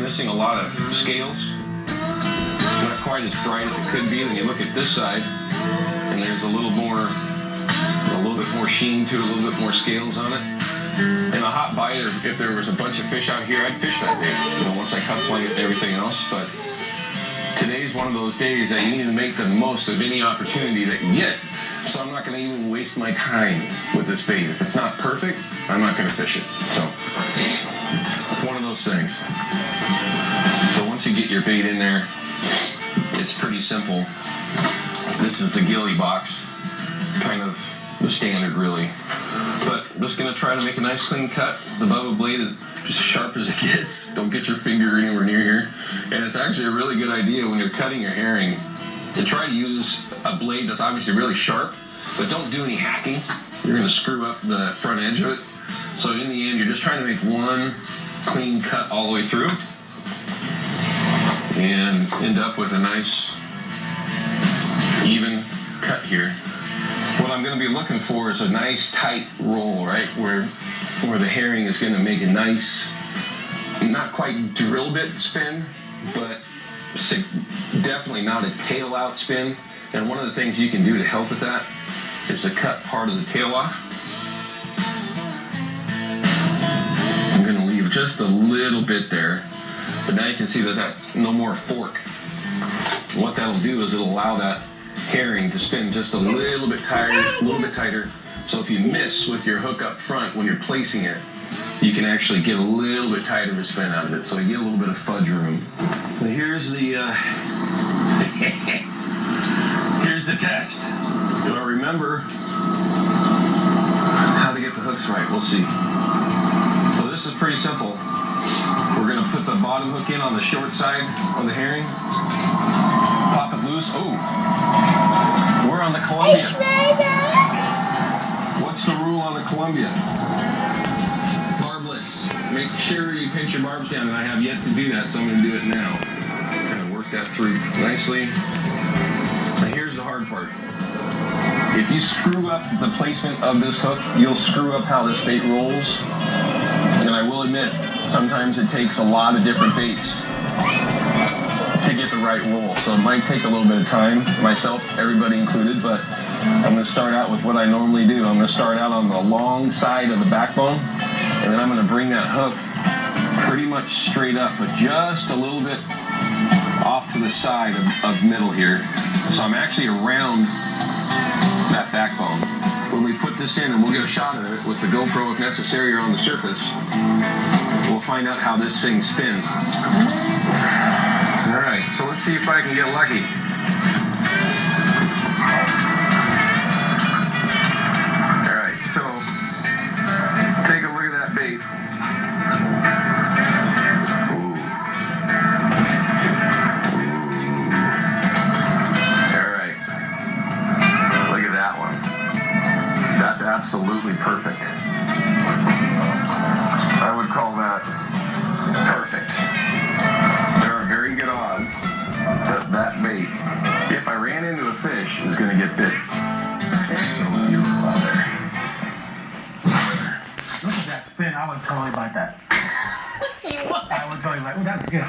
missing a lot of scales. Not quite as bright as it could be. Then you look at this side, and there's a little bit more sheen to it, a little bit more scales on it. And a hot bite, or if there was a bunch of fish out here, I'd fish that bait, once I cut plug it and everything else. But today's one of those days that you need to make the most of any opportunity that you get. So I'm not going to even waste my time with this bait. If it's not perfect, I'm not going to fish it. So, one of those things. So once you get your bait in there, it's pretty simple. This is the gilly box, kind of the standard really. But I'm just going to try to make a nice clean cut. The Bubba blade is as sharp as it gets. Don't get your finger anywhere near here. And it's actually a really good idea when you're cutting your herring to try to use a blade that's obviously really sharp, but don't do any hacking. You're going to screw up the front edge of it. So in the end, you're just trying to make one clean cut all the way through and end up with a nice even cut here. What I'm going to be looking for is a nice tight roll, right, where the herring is going to make a nice, not quite drill bit spin, but definitely not a tail out spin. And one of the things you can do to help with that is to cut part of the tail off. I'm going to leave just a little bit there, but now you can see that no more fork. What that'll do is it'll allow that herring to spin just a little bit tighter. So if you miss with your hook up front when you're placing it, you can actually get a little bit tighter of a spin out of it. So you get a little bit of fudge room. But here's the here's the test. Do I remember how to get the hooks right? We'll see. So this is pretty simple. We're going to put the bottom hook in on the short side of the herring. Pop it loose. Oh, we're on the Columbia. What's the rule on the Columbia? Barbless. Make sure you pinch your barbs down, and I have yet to do that, so I'm going to do it now. Kind of work that through nicely. Now here's the hard part. If you screw up the placement of this hook, you'll screw up how this bait rolls. And I will admit, sometimes it takes a lot of different baits to get the right roll. So it might take a little bit of time, myself, everybody included, but I'm going to start out with what I normally do. I'm going to start out on the long side of the backbone, and then I'm going to bring that hook pretty much straight up, but just a little bit off to the side of middle here. So I'm actually around that backbone. When we put this in, and we'll get a shot of it with the GoPro if necessary or on the surface, we'll find out how this thing spins. All right, so let's see if I can get lucky. All right, so take a look at that bait. Ooh. All right, look at that one. That's absolutely perfect. I would call that perfect. There are very good odds that bait, if I ran into a fish, is going to get bit. It's so beautiful out there. Look at that spin. I would totally like that. You would. I would totally like, oh, that's good.